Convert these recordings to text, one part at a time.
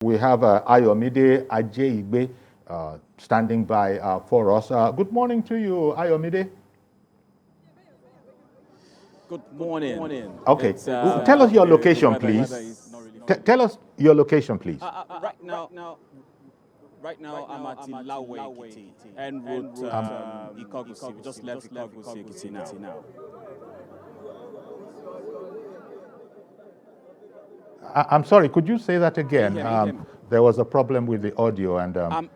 We have Ayomide Ajeigbe standing by for us. Good morning to you, Ayomide. Good morning. Okay, tell us your location, please. Tell us your location, please. Right now, I'm at Ilawe Ekiti, en route Ikogusi. We just left Ikogusi Ekiti now. I'm sorry, could you say that again? There was a problem with the audio, and I'm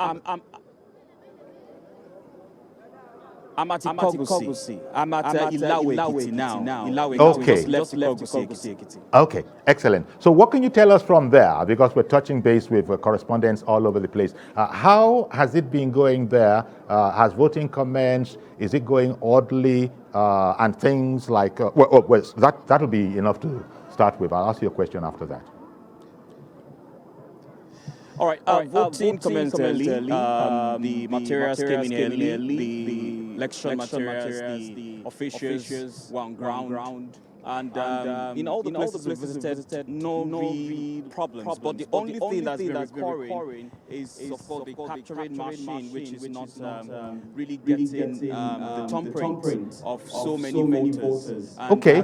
at Ikogusi. I'm at Ilawe Ekiti now. Ilawe Okay. Ekiti. We just left Ikogusi Ekiti. Okay, excellent. So what can you tell us from there? Because we're touching base with correspondents all over the place. How has it been going there? Has voting commenced? Is it going orderly? And things like, that'll be enough to start with. I'll ask you a question after that. All right, voting commenced early. The materials came in early. The election materials, the officials were on ground. And in all the places we visited, no real problems. But the only thing that's been recurring is, of course, the capturing machine, which is not really getting the thumbprint of so many voters. And Okay.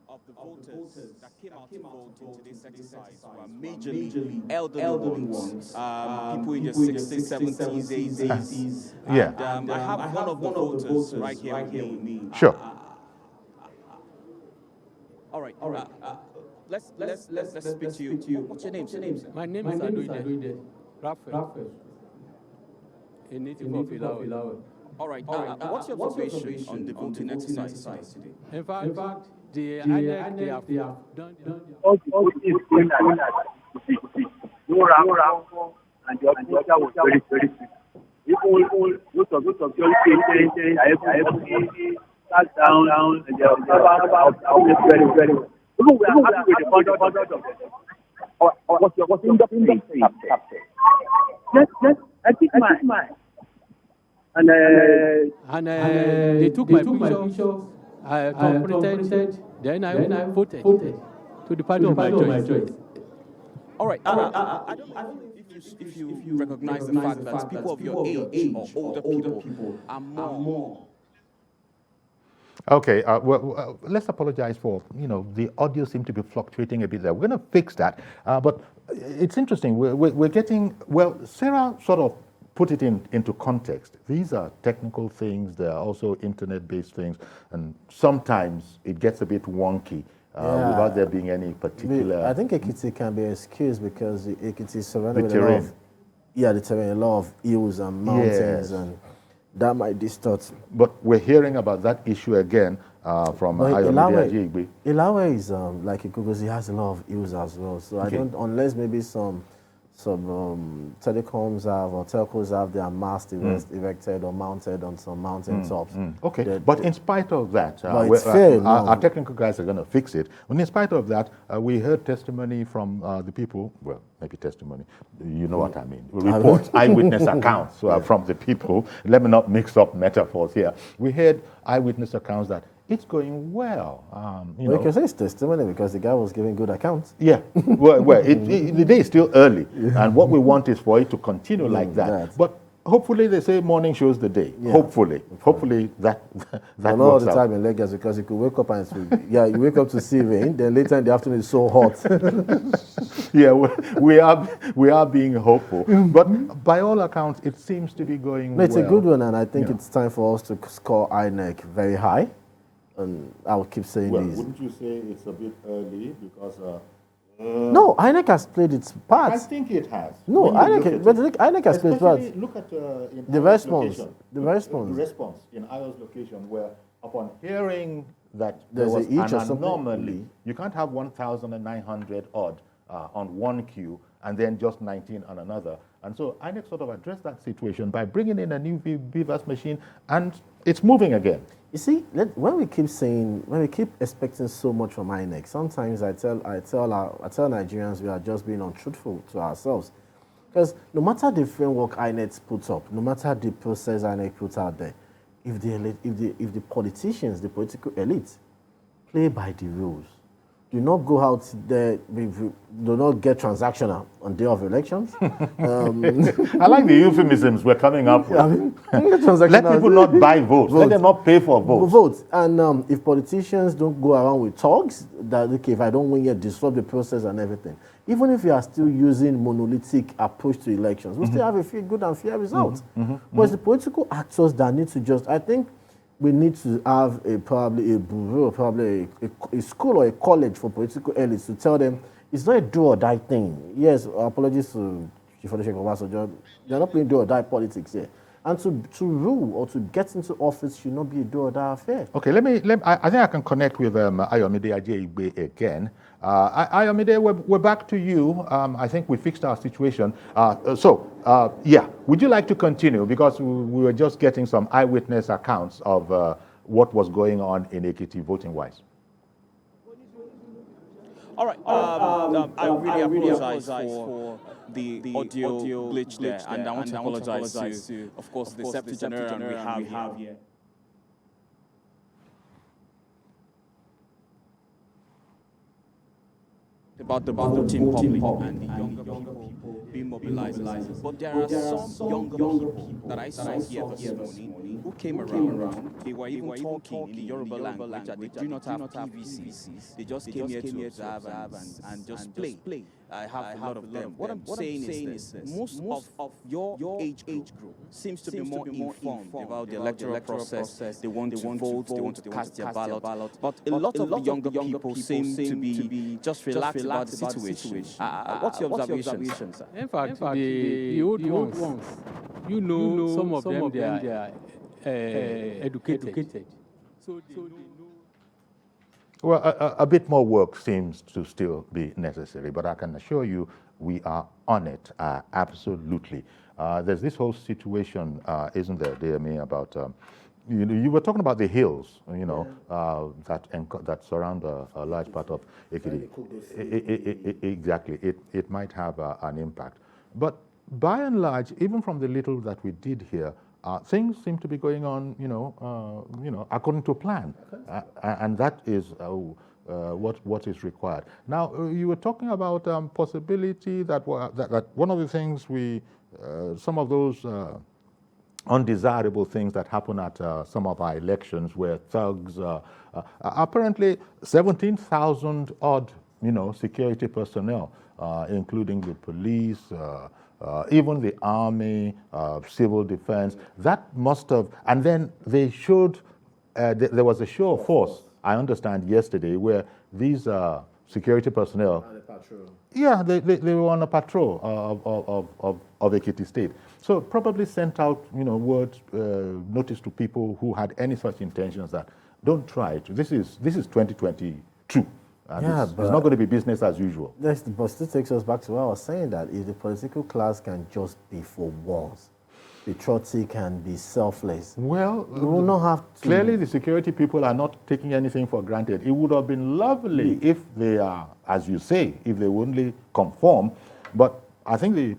Of the voters that came out to vote into this exercise were majorly elderly ones, people in their 60s, 70s, 80s. Yeah. And I have one of the voters right here with me. Sure. All right. Let's speak to you. What's your name, sir? My name is Ayodele Raphael, a native of Ilawe. All right. What's your observation on the voting exercise today? In fact, the INEC, they have done all the voting is going no round, and the other was very quick. Even most of security I sat down and they are very well. Even we are happy with the conduct of them. What's your industry captain? Yes, I think mine. and they took my picture, I completed, then I voted to the party of my choice. All right. I don't know if you recognize the fact that people of your age or older people are more. Okay, let's apologize for, the audio seemed to be fluctuating a bit there. We're going to fix that. But it's interesting. We're getting, Sarah sort of put it into context. These are technical things. There are also internet-based things. And sometimes it gets a bit wonky without there being any particular... I think Ekiti can be excused because Ekiti is surrounded with the terrain, a lot of hills and mountains, and that might distort. But we're hearing about that issue again from Ayomide Ajeigbe. Ilawe is like Ikogosi, has a lot of hills as well. So I don't, unless maybe some telecoms have or telcos have their masts erected or mounted on some mountain tops. Okay, but in spite of that, our technical guys are going to fix it. And in spite of that, we heard testimony from the people, well, maybe testimony, you know what I mean, reports, eyewitness accounts from the people. Let me not mix up metaphors here. We heard eyewitness accounts that it's going well. You can say it's testimony because the guy was giving good accounts. Yeah, the day is still early, and what we want is for it to continue like that. But hopefully, they say morning shows the day. Yeah. Hopefully that not all the time in Lagos, because you could wake up and you wake up to see rain, then later in the afternoon it's so hot. Yeah, we are being hopeful, but by all accounts, it seems to be going well. It's a good one, and I think it's time for us to score INEC very high. And I will keep saying this. Wouldn't you say it's a bit early because? No, INEC has played its part. I think it has. No, INEC has played its part. Look at the response. The response in Ayo's location, where upon hearing that there's there was an anomaly, you can't have 1,900 odd on one queue and then just 19 on another. And so INEC sort of addressed that situation by bringing in a new BVAS machine, and it's moving again. You see, when we keep expecting so much from INEC, sometimes I tell Nigerians we are just being untruthful to ourselves. Because no matter the framework INEC puts up, no matter the process INEC puts out there, if the politicians, the political elite, play by the rules, do not go out there, do not get transactional on day of elections. I like the euphemisms we're coming up with. I mean, Let people not buy votes. Let them not pay for votes. And if politicians don't go around with talks that, okay, if I don't win yet, disrupt the process and everything. Even if you are still using monolithic approach to elections, we still have a few good and fair results. But it's the political actors that need to just, I think, we need to have probably a bureau, probably a school or a college for political elites to tell them it's not a do or die thing. Yes, apologies to Chief Olusegun Obasanjo, they're not playing do or die politics here. And to rule or to get into office should not be a do or die affair. Okay, I think I can connect with Ayomide Ajeigbe again. Ayomide, we're back to you. I think we fixed our situation. Yeah, would you like to continue? Because we were just getting some eyewitness accounts of what was going on in Ekiti voting-wise. All right. I really apologize for the audio glitch there, and I want to apologize to, of course, the Septuagenarian we have here. About the voting public and the younger people being mobilized. But there are some younger people that I saw here this morning who came around. They were even talking in the Yoruba language, and they do not have PVCs. They just came here to observe and just play. I have a lot of them. What I'm saying is this. Most of your age group seems to be more informed about the electoral process. They want to vote, they want to cast their ballot. But a lot of the younger people seem to be just relaxed about the situation. What's your observation, sir? In fact, the old ones, you know, some of them, they are educated. So they know. Well, a bit more work seems to still be necessary, but I can assure you we are on it, absolutely. There's this whole situation, isn't there, dear me, about, you were talking about the hills, that surround a large part of Ekiti. Exactly, it might have an impact. But by and large, even from the little that we did here, things seem to be going on, according to plan, and that is what is required. Now, you were talking about possibility that one of the things some of those undesirable things that happen at some of our elections, where thugs, apparently 17,000 odd, security personnel, including the police. Even the army, civil defense, that must have, and then they showed, there was a show of force, I understand, yesterday, where these security personnel, yeah, they were on a patrol of Ekiti State. So probably sent out, words, notice to people who had any such intentions that don't try it. This is 2022. It's not going to be business as usual. But still takes us back to what I was saying, that if the political class can just be for once, patriotic and be selfless, well, we will not have to. Clearly, the security people are not taking anything for granted. It would have been lovely if they are, as you say, if they would only conform. But I think the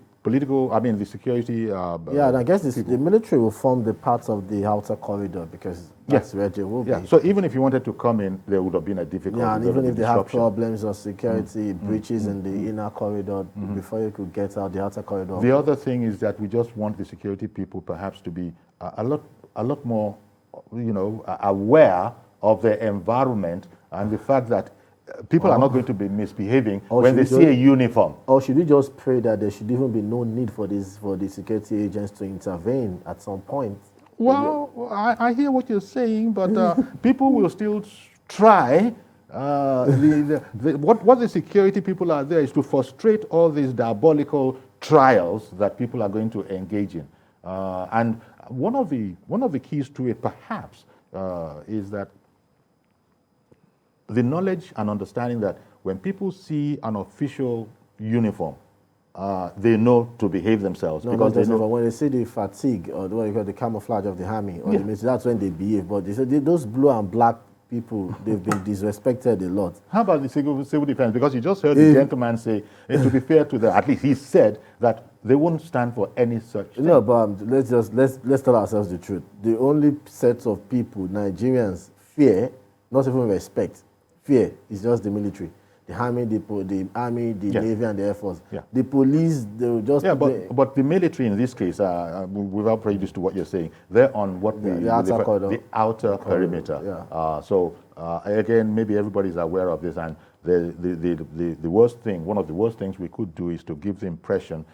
security. And I guess the military will form the part of the outer corridor, because that's where they will be. So even if you wanted to come in, there would have been a difficulty. Yeah, and even if they have problems or security breaches in the inner corridor, before you could get out the outer corridor. The other thing is that we just want the security people perhaps to be a lot more, aware of their environment and the fact that people are not going to be misbehaving when they see a uniform. Or should we just pray that there should even be no need for the security agents to intervene at some point? Well, I hear what you're saying, but people will still try. What the security people are there is to frustrate all these diabolical trials that people are going to engage in. And one of the keys to it, perhaps, is that the knowledge and understanding that when people see an official uniform, they know to behave themselves. Because when they see the fatigue or what you call the camouflage of the army, or that's when they behave. But they say those blue and black people, they've been disrespected a lot. How about the civil defense? Because you just heard the gentleman say, to be fair to them, at least he said that they won't stand for any such thing. No, but let's tell ourselves the truth. The only set of people Nigerians fear, not even respect, fear is just the military. The army, the navy, and the air force. Yeah. The police, they will just... Yeah, but the military in this case, without prejudice to what you're saying, they're on what the outer corridor. The outer perimeter. Yeah. So again, maybe everybody's aware of this, and the worst thing, one of the worst things we could do is to give the impression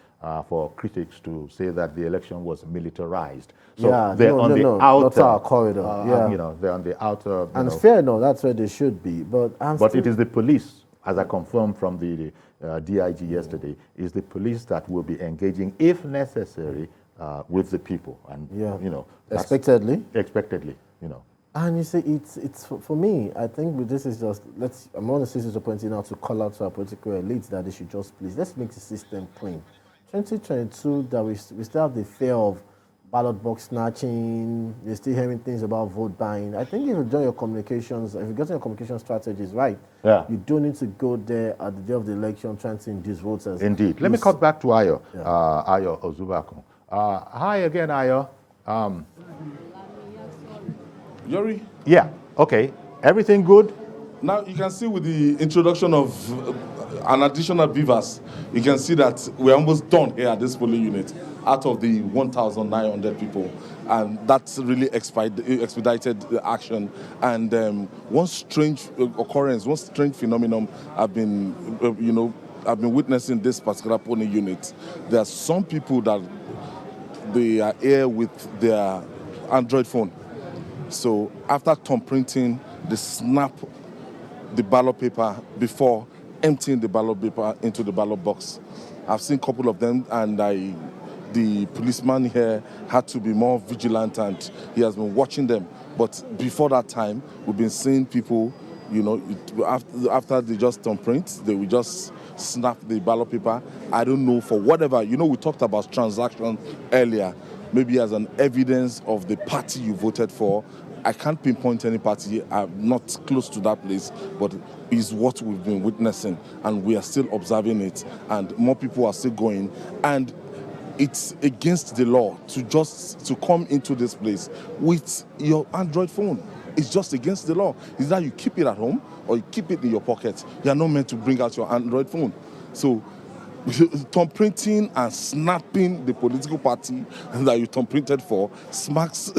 for critics to say that the election was militarized. So they're on the outer corridor. They're on the outer. And fair enough, that's where they should be. But it is the police, as I confirmed from the DIG yesterday, is the police that will be engaging, if necessary, with the people. And expectedly. And you see, it's for me, I think with this is just, I'm on the citizens pointing out to call out to our political elites that they should just please, let's make the system clean. 2022, that we still have the fear of ballot box snatching, you're still hearing things about vote buying. I think if you do your communications, if you get your communication strategies right, you don't need to go there at the day of the election trying to induce voters. Indeed. Let me cut back to Ayodele Ozugbakun. Hi again, Ayo. Yori? Yeah, okay. Everything good? Now you can see with the introduction of an additional beavers, you can see that we're almost done here at this polling unit out of the 1,900 people. And that's really expedited the action. And one strange occurrence, one strange phenomenon I've been witnessing this particular polling unit. There are some people that they are here with their Android phone. So after thumb printing, they snap the ballot paper before emptying the ballot paper into the ballot box. I've seen a couple of them, and the policeman here had to be more vigilant, and he has been watching them. But before that time, we've been seeing people, after they just thumb print, they will just snap the ballot paper. I don't know, for whatever. We talked about transaction earlier, maybe as an evidence of the party you voted for. I can't pinpoint any party. I'm not close to that place, but it's what we've been witnessing, and we are still observing it, and more people are still going. And it's against the law to come into this place with your Android phone. It's just against the law. It's that you keep it at home or you keep it in your pocket. You are not meant to bring out your Android phone. So thumb printing and snapping the political party that you thumb printed for smacks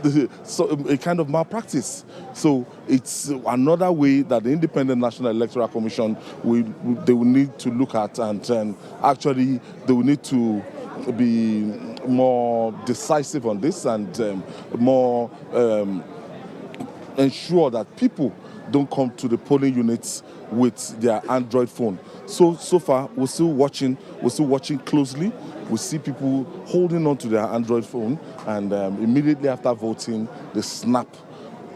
a kind of malpractice. So it's another way that the Independent National Electoral Commission will need to look at, and actually they will need to be more decisive on this, and more ensure that people don't come to the polling units with their Android phone. So far, we're still watching closely. We see people holding on to their Android phone, and immediately after voting, they snap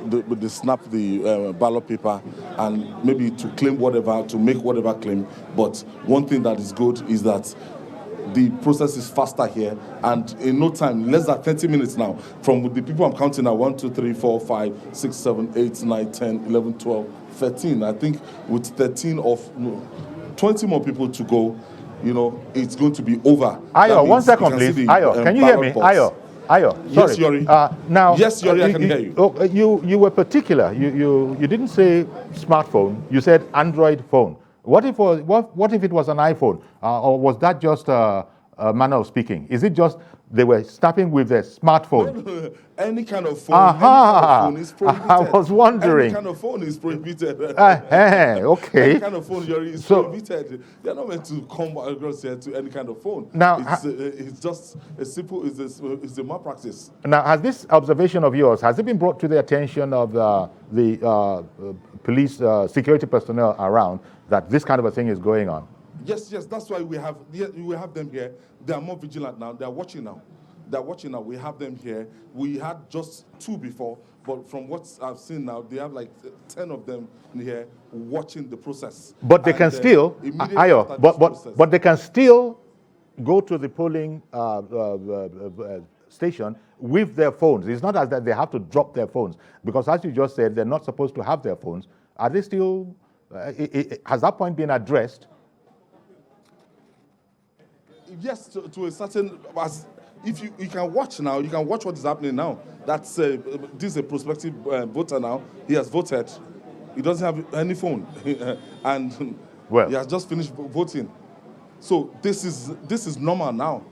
the ballot paper, and maybe to make whatever claim. But one thing that is good is that the process is faster here, and in no time, less than 30 minutes now, from the people I'm counting now, 1, 2, 3, 4, 5, 6, 7, 8, 9, 10, 11, 12, 13. I think with 20 more people to go, it's going to be over. Ayo, 1 second, please. Ayo, can you hear me? Ayo, sorry. Yes, Yori. Now, yes, Yori, I can hear you. You were particular. You didn't say smartphone. You said Android phone. What if it was an iPhone, or was that just a manner of speaking? Is it just they were snapping with their smartphone? No. Any kind of phone, any kind of phone is prohibited. I was wondering. Any kind of phone is prohibited. Okay. Any kind of phone is prohibited. They're not meant to come across here to any kind of phone. Now, it's just a simple, it's a malpractice. Now, has this observation of yours, has it been brought to the attention of the police security personnel around that this kind of a thing is going on? Yes, that's why we have them here. They are more vigilant now. They are watching now. We have them here. We had just 2 before, but from what I've seen now, they have like 10 of them here watching the process. But they can still, but they can still go to the polling station with their phones. It's not as that they have to drop their phones, because as you just said, they're not supposed to have their phones. Are they still, has that point been addressed? Yes, to a certain, as if you can watch now, you can watch what is happening now. That's this is a prospective voter now. He has voted. He doesn't have any phone, and Well, he has just finished voting. So this is normal now.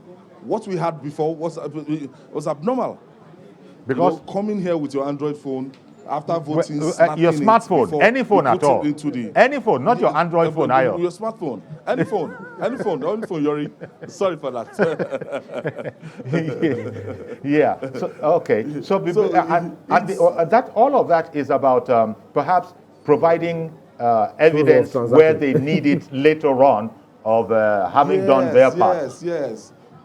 What we had before was abnormal. because coming here with your Android phone after voting, your smartphone, any phone at all, any phone, not your Android phone, Ayo. Your smartphone, any phone, any phone, Yori. Sorry for that. Yeah. So, okay. So, that all of that is about perhaps providing evidence where they need it later on of having done their part.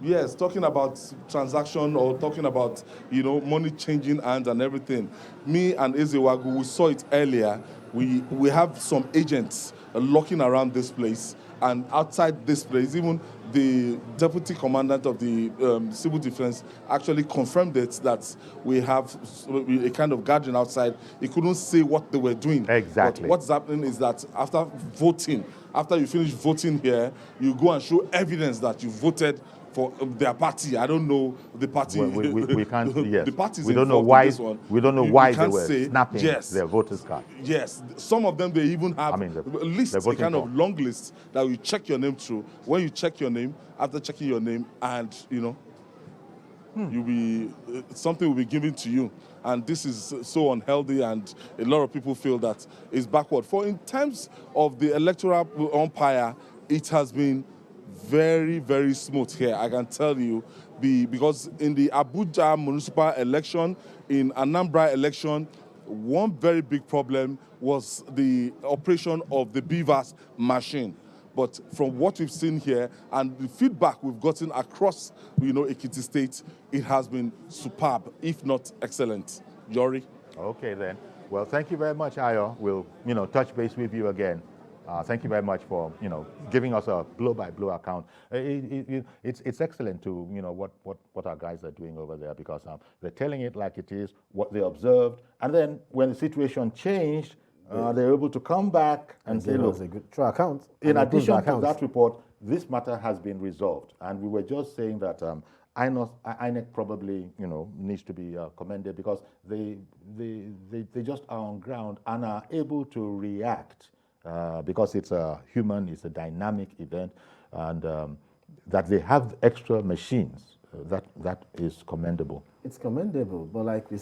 Yes, talking about transaction or talking about, money changing hands and everything. Me and Ezewagu, we saw it earlier. We have some agents looking around this place, and outside this place, even the deputy commandant of the civil defense actually confirmed it, that we have a kind of guardian outside. He couldn't say what they were doing. Exactly. But what's happening is that after you finish voting here, you go and show evidence that you voted for their party. I don't know the party. We can't. Yes. The parties we don't know involved why. in this one. We don't know You why can't they were say, snapping yes, their voters card. Yes, some of them, they even have a list, a kind of long list that you check your name through. When you check your name, after checking your name, and you'll be something will be given to you, and this is so unhealthy, and a lot of people feel that it's backward. For in terms of the electoral umpire, it has been very, very smooth here, I can tell you, because in the Abuja municipal election, in Anambra election, one very big problem was the operation of the BVAS machine. But from what we've seen here and the feedback we've gotten across, Ekiti State, it has been superb, if not excellent. Yori? Okay, then. Well, thank you very much, Ayo. We'll, touch base with you again. Thank you very much for, giving us a blow-by-blow account. It's excellent to, what our guys are doing over there, because they're telling it like it is, what they observed, and then when the situation changed, they're able to come back and say, look, a good true account. In addition to that report, this matter has been resolved. And we were just saying that INEC probably, needs to be commended, because they just are on ground and are able to react. Because it's a dynamic event, and that they have extra machines, that is commendable. It's commendable, but like we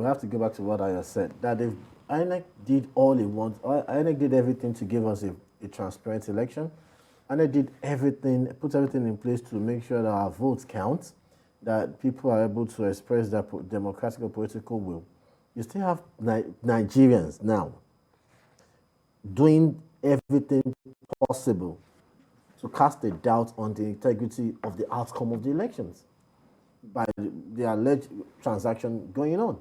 have to go back to what I just said, that if INEC did all it wants, INEC did everything to give us a transparent election, and they did everything, put everything in place to make sure that our votes count, that people are able to express their democratic or political will. You still have Nigerians now doing everything possible to cast a doubt on the integrity of the outcome of the elections by the alleged transaction going on.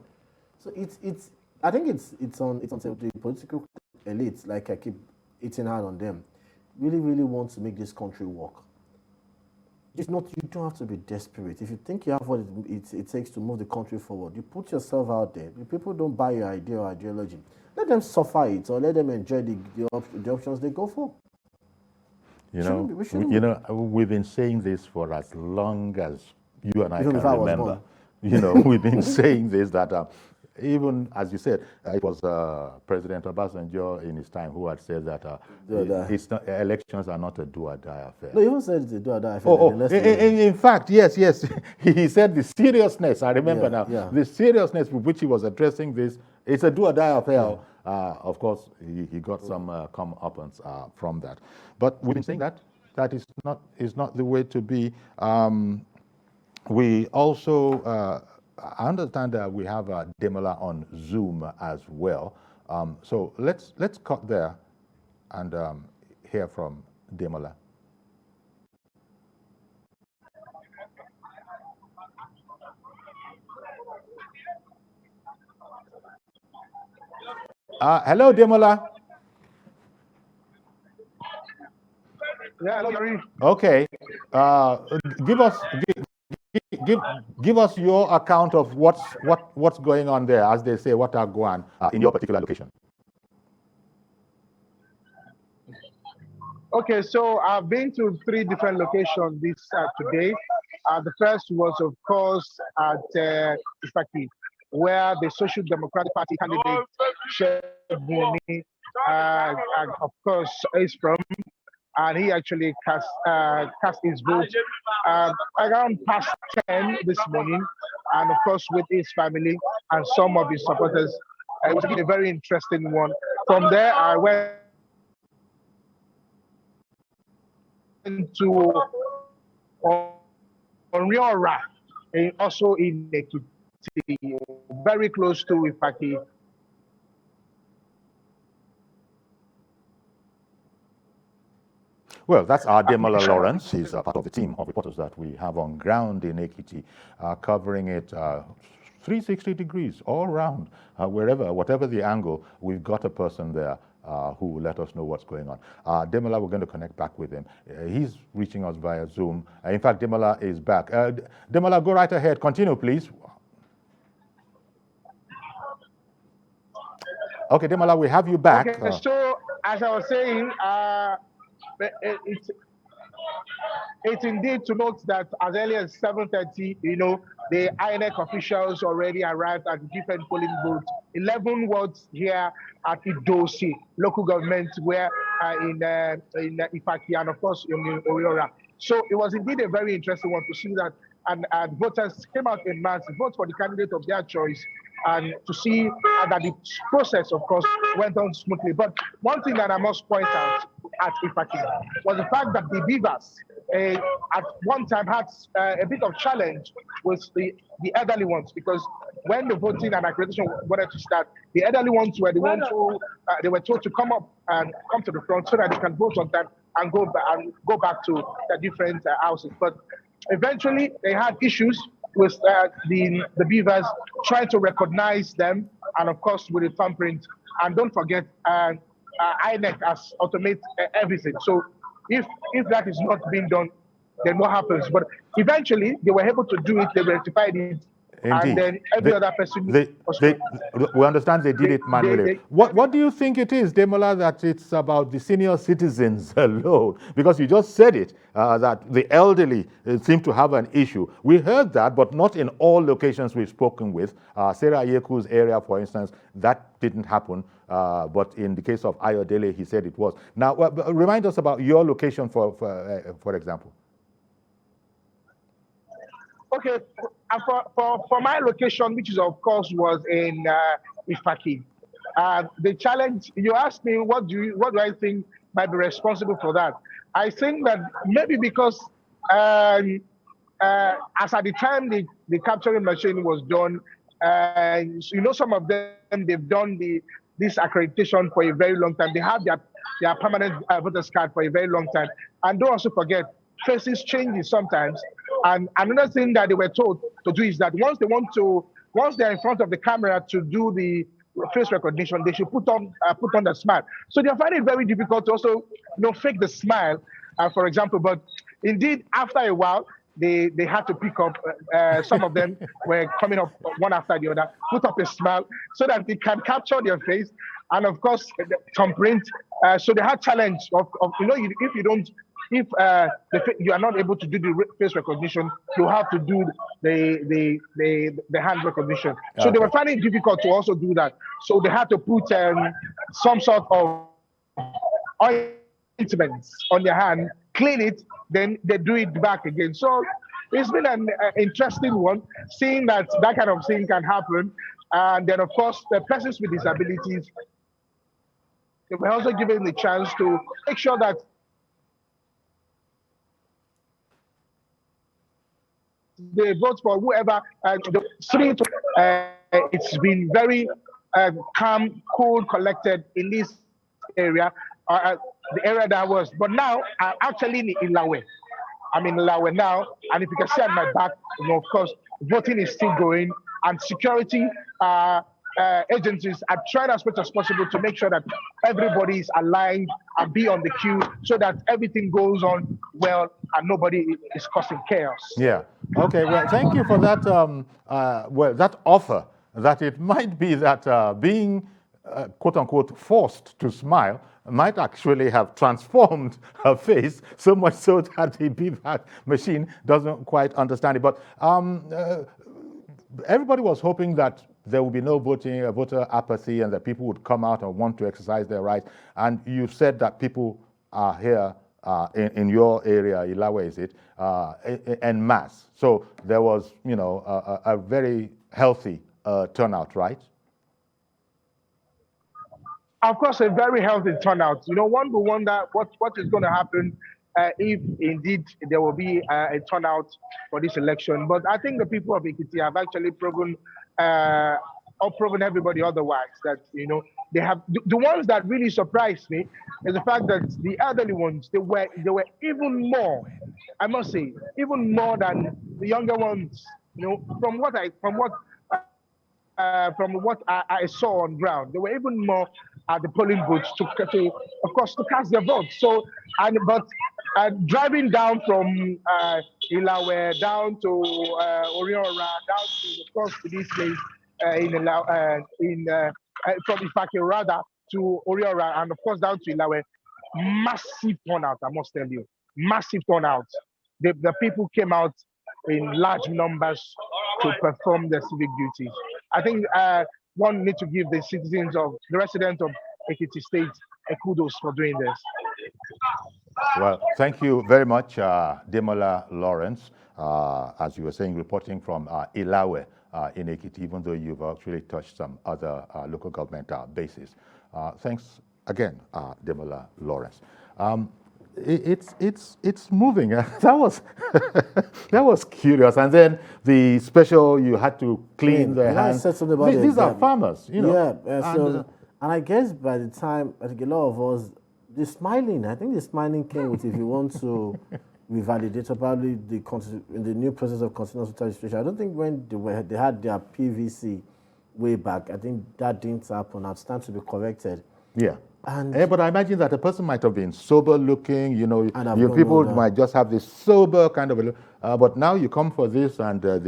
So I think it's on the political elites, like I keep eating hard on them, really, really want to make this country work. You don't have to be desperate. If you think you have what it takes to move the country forward, you put yourself out there. If people don't buy your idea or ideology, let them suffer it, or let them enjoy the options they go for. We've been saying this for as long as you and I Even can remember. We've been saying this, that even as you said, it was President Obasanjo in his time who had said that elections are not a do-or-die affair. No, he even said it's a do-or-die affair. In fact, yes. He said the seriousness, I remember now, the seriousness with which he was addressing this, it's a do-or-die affair. Of course, he got some comeuppance from that. But we've been saying that is not the way to be. We also, I understand that we have Ademola on Zoom as well. So let's cut there and hear from Ademola. Hello, Ademola. Yeah, hello, Gary. Okay. give us your account of what's going on there, as they say, what are going in your particular location. Okay, so I've been to 3 different locations this today. The first was, of course, at Ifaki, where the Social Democratic Party candidate, Shebuni, of course, is from, and he actually cast his vote around past 10 this morning, and of course with his family and some of his supporters. It was a very interesting one. From there, I went to Oriora, also in Ekiti, very close to Ifaki. Well, that's Ademola Lawrence. He's part of the team of reporters that we have on ground in Ekiti, covering it 360 degrees all around, whatever the angle. We've got a person there who will let us know what's going on. Ademola, we're going to connect back with him. He's reaching us via Zoom. In fact, Ademola is back. Ademola, go right ahead. Continue, please. Okay, Ademola, we have you back. Okay, so as I was saying, it's indeed to note that as early as 7:30, the INEC officials already arrived at different polling booths. 11 wards here at Idosi local government, where in Ifaki and of course in Oriora. So it was indeed a very interesting one to see that, and voters came out in mass to vote for the candidate of their choice, and to see that the process, of course, went on smoothly. But one thing that I must point out at Ifaki was the fact that the Beavers at one time had a bit of challenge with the elderly ones, because when the voting and accreditation wanted to start, the elderly ones were the ones who they were told to come up and come to the front so that they can vote on time and go back to the different houses. But eventually, they had issues with the Beavers trying to recognize them, and of course with the thumbprint. And don't forget, INEC has automated everything. So if that is not being done, then what happens? But eventually, they were able to do it. They rectified it. Indeed. And then every other person... we understand they did it manually. What do you think it is, Ademola, that it's about the senior citizens alone? Because you just said it, that the elderly seem to have an issue. We heard that, but not in all locations we've spoken with. Sarah Yeku's area, for instance, that didn't happen. But in the case of Ayodele, he said it was. Now, remind us about your location, for example. Okay, for my location, which is of course was in Ifaki, the challenge, you asked me what do I think might be responsible for that. I think that maybe because as at the time the capturing machine was done, some of them, they've done this accreditation for a very long time. They have their permanent voters card for a very long time. And don't also forget, faces changes sometimes. And another thing that they were told to do is that once they're in front of the camera to do the face recognition, they should put on the smile. So they find it very difficult to also fake the smile, for example. But indeed, after a while, they had to pick up. Some of them were coming up one after the other, put up a smile so that they can capture their face, and of course, thumbprint. So they had challenge of if you are not able to do the face recognition, you have to do the hand recognition. So they were finding it difficult to also do that. So they had to put some sort of ointments on their hand, clean it, then they do it back again. So it's been an interesting one, seeing that kind of thing can happen. And then, of course, the persons with disabilities, they were also given the chance to make sure that they vote for whoever. It's been very calm, cool, collected in this area, the area that I was. But now I'm actually in Lawe. I'm in Lawe now, and if you can see at my back, of course, voting is still going, and security agencies are trying as much as possible to make sure that everybody is aligned and be on the queue so that everything goes on well and nobody is causing chaos. Yeah. Okay, well, thank you for that, well, that offer, that it might be that being, quote unquote, forced to smile might actually have transformed her face so much so that the BVAC machine doesn't quite understand it. But everybody was hoping that there would be no voter apathy and that people would come out and want to exercise their rights. And you said that people are here in your area, Ilawe, is it, en masse. So there was, you know, a very healthy turnout, right? Of course, a very healthy turnout. You know, one will wonder what is going to happen if indeed there will be a turnout for this election. But I think the people of Ekiti have actually proven, or proven everybody otherwise, that, you know, they have the ones that really surprised me is the fact that the elderly ones, they were even more, I must say, even more than the younger ones. You know, from what I saw on ground, there were even more at the polling booths of course, to cast their vote. So, but driving down from Ilawe down to Oriora, down to, of course, to this place from Ifake rather to Oriora, and of course down to Ilawe, massive turnout. I must tell you, massive turnout. The people came out in large numbers to perform their civic duties. I think one need to give the residents of Ekiti State a kudos for doing this. Well, thank you very much, Ademola Lawrence, as you were saying, reporting from Ilawe in Ekiti, even though you've actually touched some other local government bases. Thanks again, Ademola Lawrence. It's moving. That was that was curious. And then the special, you had to clean their hands. These are farmers, you know. Yeah. And I guess by the time, I think a lot of us, the smiling, I think the smiling came with, if you want to revalidate probably in the new process of continuous voter registration. I don't think when they had their PVC way back, I think that didn't happen. It's time to be corrected. Yeah. But I imagine that a person might have been sober looking, you know, people might just have this sober kind of a look. But now you come for this and the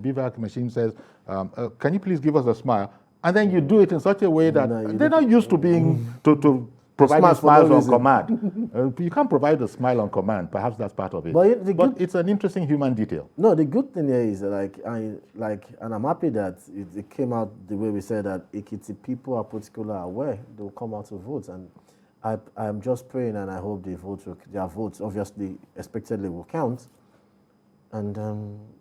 BVAC machine says, can you please give us a smile? And then you do it in such a way that they're not used to being, to providing smiles on command. You can't provide a smile on command. Perhaps that's part of it. But it's an interesting human detail. No, the good thing here is and I'm happy that it came out the way we said, that Ekiti people are particularly aware. They'll come out to vote, and I'm just praying and I hope their votes obviously expectedly will count, and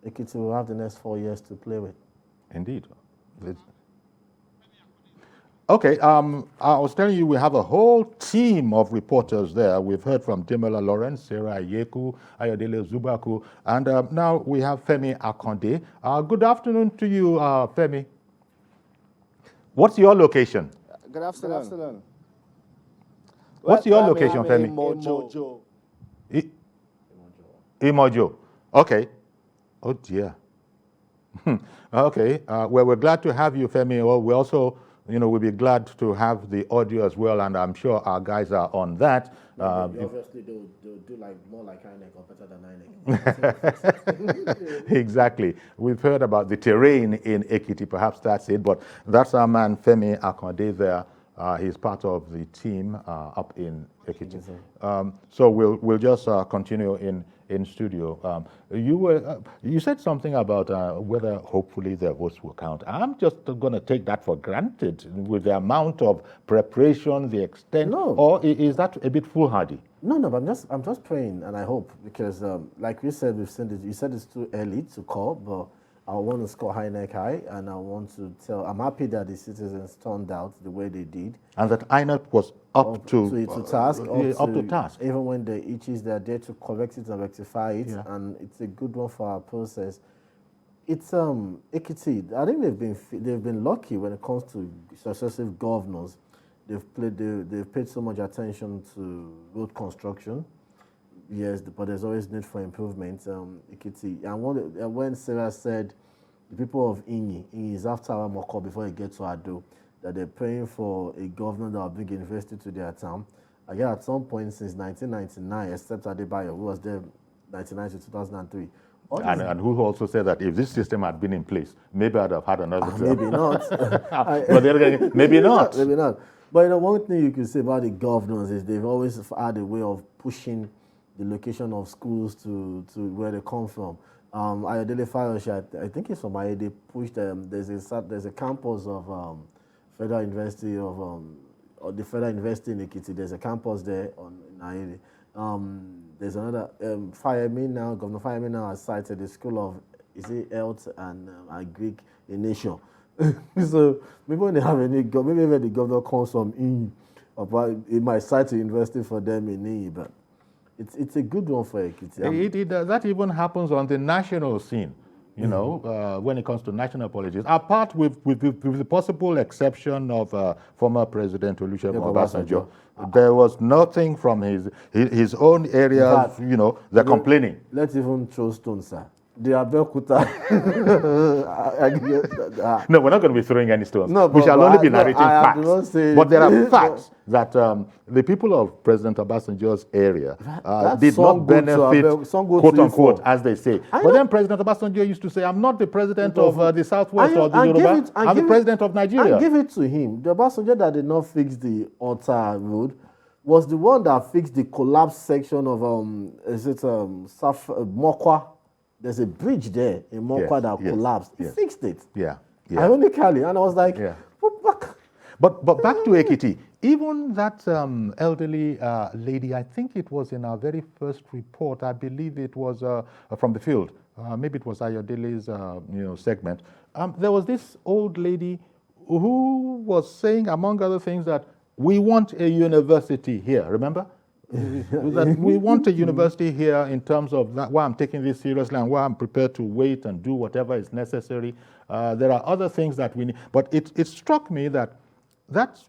Ekiti will have the next 4 years to play with. Indeed. Okay, I was telling you we have a whole team of reporters there. We've heard from Ademola Lawrence, Sarah Ayeku, Ayodele Ozugbakun, and now we have Femi Akande. Good afternoon to you, Femi. What's your location? Good afternoon. What's your location, Femi? Imojo. Okay. Oh dear. Okay. Well, we're glad to have you, Femi. Well, we also, you know, we'll be glad to have the audio as well, and I'm sure our guys are on that. Obviously, they'll do more like INEC or better than INEC. Exactly. We've heard about the terrain in Ekiti, perhaps that's it, but that's our man Femi Akande there. He's part of the team up in Ekiti. So we'll just continue in studio. You said something about whether hopefully their votes will count. I'm just going to take that for granted with the amount of preparation, the extent. No. Or is that a bit foolhardy? No, but I'm just praying, and I hope, because like we said, we've seen it. You said it's too early to call, but I want to score INEC high, and I want to I'm happy that the citizens turned out the way they did. And that INEC was up to task. Even when the itches, they're there to correct it and rectify it, and it's a good one for our process. It's Ekiti. I think they've been lucky when it comes to successive governors. They've paid so much attention to road construction. Yes, but there's always need for improvement. Ekiti, and when Sarah said the people of Inyi is after our Moko before it gets to Ado, that they're praying for a governor that will bring university to their town. Again, at some point since 1999, except Adebayo, who was there 1999 to 2003, And who also said that if this system had been in place, maybe I'd have had another term. Maybe not. But then again, maybe not. Maybe not. But one thing you can say about the governors is they've always had a way of pushing the location of schools to where they come from. Ayodele Ozugbakun, I think it's from Ayodele. They pushed there's a campus of Federal University of or the Federal University in Ekiti. There's a campus there in Ayodele. There's another Governor Femi now has cited the School of Health and Agric in Nation. So maybe when they have maybe when the governor comes from it might cite a university for them in Iyi, but it's a good one for Ekiti. That even happens on the national scene, you know, when it comes to national politics. Apart with the possible exception of former President Olusegun Obasanjo, there was nothing from his own area, you know, they're complaining. Let's even throw stones, sir. The Abeokuta. No, we're not going to be throwing any stones. No, we shall only be narrating facts. But there are facts that the people of President Obasanjo's area did not benefit, quote unquote, as they say. But then President Obasanjo used to say, I'm not the president of the Southwest or the Yoruba, I'm the president of Nigeria. I give it to him. The Obasanjo that did not fix the Ota road was the one that fixed the collapsed section of Mokwa. There's a bridge there in Mokwa that collapsed. He fixed it. Ironically. And I was like, what back? But back to Ekiti. Even that elderly lady, I think it was in our very first report, I believe it was from the field. Maybe it was Ayodele's segment. There was this old lady who was saying, among other things, that we want a university here, remember? That we want a university here in terms of that, why I'm taking this seriously and why I'm prepared to wait and do whatever is necessary. There are other things that we need. But it struck me that that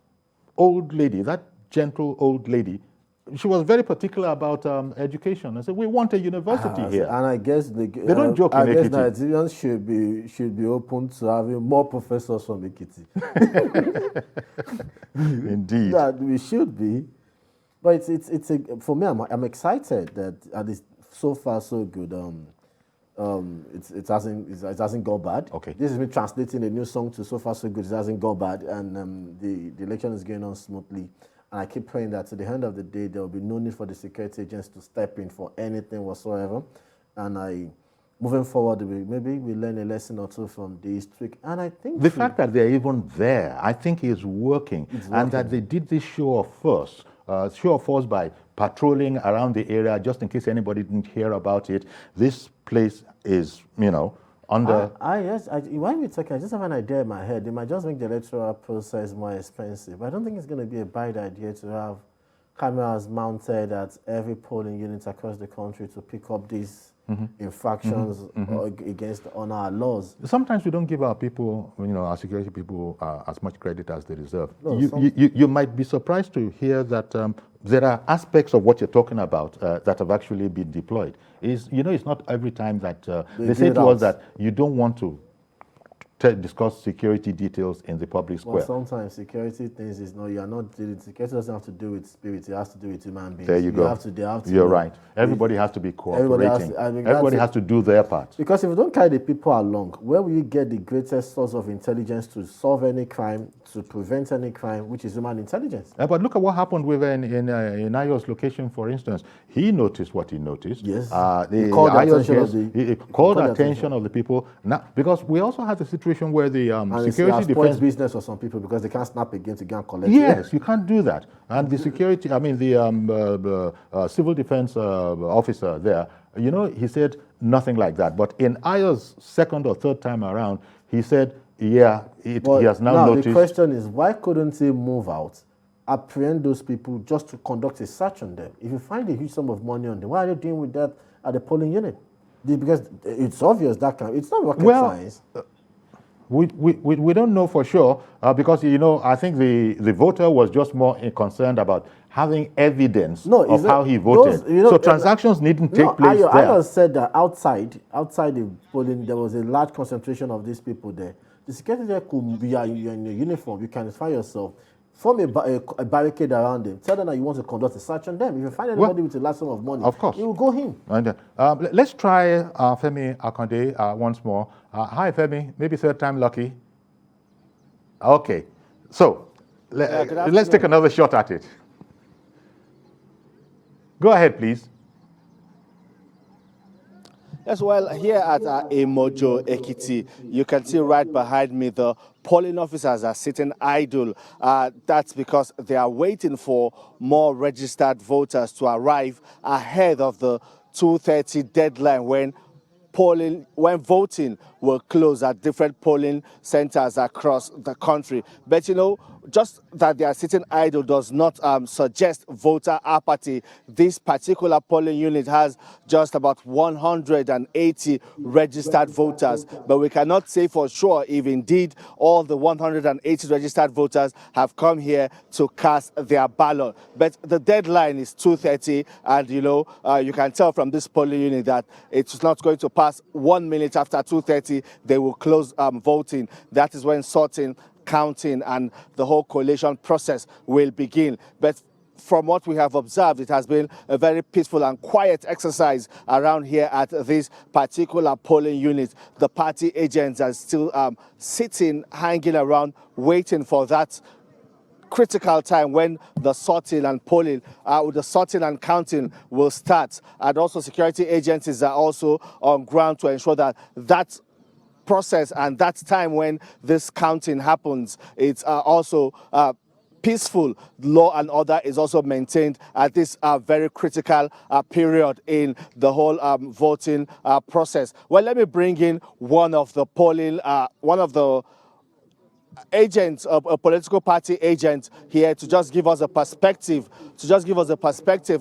old lady, that gentle old lady, she was very particular about education. I said, we want a university here. And I guess they don't joke in Ekiti. Nigerians should be open to having more professors from Ekiti. Indeed. That we should be. But for me, I'm excited that at least so far so good. It hasn't gone bad. Okay. This is me translating a new song to so far so good. It hasn't gone bad, and the election is going on smoothly. And I keep praying that to the end of the day there will be no need for the security agents to step in for anything whatsoever. And moving forward, maybe we learn a lesson or two from the history. And I think the fact that they're even there, I think, is working, and that they did this show of force. Show of force by patrolling around the area, just in case anybody didn't hear about it. This place is, under... While we're talking, I just have an idea in my head. They might just make the electoral process more expensive. I don't think it's going to be a bad idea to have cameras mounted at every polling unit across the country to pick up these infractions on our laws. Sometimes we don't give our people, our security people, as much credit as they deserve. No, you might be surprised to hear that there are aspects of what you're talking about that have actually been deployed. It's not every time that they say to us that you don't want to discuss security details in the public square. Well, sometimes security things security doesn't have to do with spirit, it has to do with human beings. There you go. You're right. Everybody has to be cooperating. Everybody has to do their part. Because if you don't carry the people along, where will you get the greatest source of intelligence to solve any crime, to prevent any crime, which is human intelligence? But look at what happened with in Ayo's location, for instance. He noticed what he noticed. Yes. He called the attention of the people. Now, because we also have the situation where the security defense business for some people because they can't snap again to go and collect. Yes, you can't do that. And the security, the civil defense officer there, he said nothing like that. But in Ayo's second or third time around, he said, he has now noticed. The question is, why couldn't he move out, apprehend those people just to conduct a search on them? If you find a huge sum of money on them, why are you doing with that at the polling unit? Because it's obvious it's not rocket science. We don't know for sure because I think the voter was just more concerned about having evidence of how he voted. So transactions needn't take place there. I said that outside the polling there was a large concentration of these people there. The security there could be in your uniform. You can find yourself form a barricade around them. Tell them that you want to conduct a search on them. If you find anybody with a large sum of money, of course, you will go in. And, let's try Femi Akande once more. Hi, Femi. Maybe third time lucky. Okay. So, let's take another shot at it. Go ahead, please. Yes, well, here at Emojo Ekiti, you can see right behind me the polling officers are sitting idle. That's because they are waiting for more registered voters to arrive ahead of the 2:30 deadline when voting will close at different polling centers across the country. But you know, just that they are sitting idle does not suggest voter apathy. This particular polling unit has just about 180 registered voters, but we cannot say for sure if indeed all the 180 registered voters have come here to cast their ballot. But the deadline is 2:30, and you know, you can tell from this polling unit that it's not going to pass 1 minute after 2:30. They will close voting. That is when sorting, counting, and the whole collation process will begin. But from what we have observed, it has been a very peaceful and quiet exercise around here at this particular polling unit. The party agents are still sitting, hanging around, waiting for that critical time when the sorting and polling, the sorting and counting will start. And also security agencies are also on ground to ensure that that process and that time when this counting happens, it's also peaceful. Law and order is also maintained at this very critical period in the whole voting process. Well, let me bring in one of the agents, a political party agent here to just give us a perspective,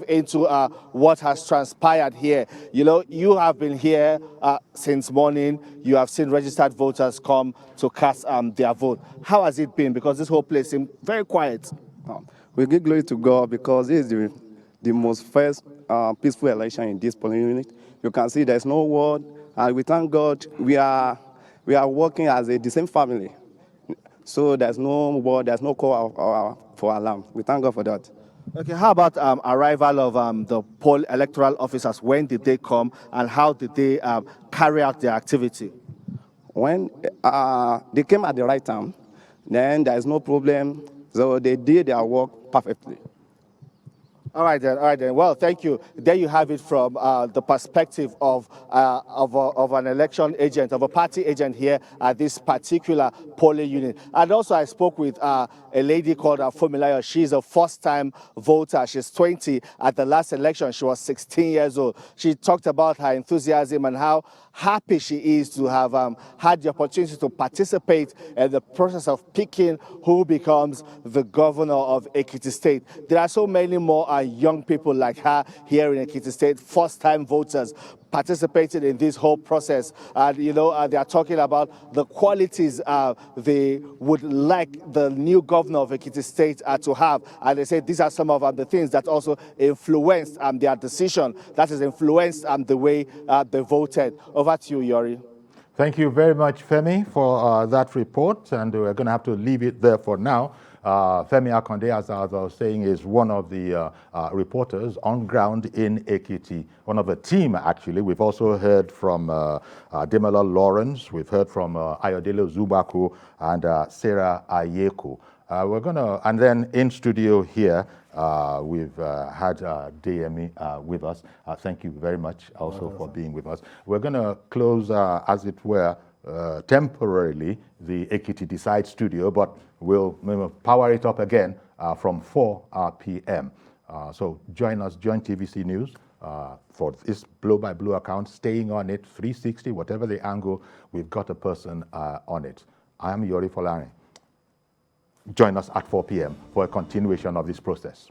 into what has transpired here. You know, you have been here since morning. You have seen registered voters come to cast their vote. How has it been? Because this whole place seemed very quiet. We give glory to God because this is the most first peaceful election in this polling unit. You can see there's no war, and we thank God we are working as the same family. So there's no war, there's no call for alarm. We thank God for that. Okay, how about arrival of the electoral officers? When did they come, and how did they carry out their activity? When they came at the right time, then there's no problem. So they did their work perfectly. All right then. Well, thank you. There you have it from the perspective of an election agent, of a party agent here at this particular polling unit. And also I spoke with a lady called Femi. She's a first-time voter. She's 20. At the last election, she was 16 years old. She talked about her enthusiasm and how happy she is to have had the opportunity to participate in the process of picking who becomes the governor of Ekiti State. There are so many more young people like her here in Ekiti State, first-time voters, participated in this whole process. And, you know, they are talking about the qualities they would like the new governor of Ekiti State to have. And they say these are some of the things that also influenced their decision, that has influenced the way they voted. Over to you, Yori. Thank you very much, Femi, for that report. And we're going to have to leave it there for now. Femi Akande, as I was saying, is one of the reporters on ground in Ekiti, one of the team, actually. We've also heard from Ademola Lawrence, we've heard from Ayodele Ozugbakun and Sarah Ayeko. And then in studio here, we've had DME with us. Thank you very much also for being with us. We're going to close, as it were, temporarily the Ekiti Decide studio, but we'll power it up again from 4 p.m. So join us, join TVC News for this blow-by-blow account, staying on it, 360, whatever the angle, we've got a person on it. I am Yori Folari. Join us at 4 p.m. for a continuation of this process.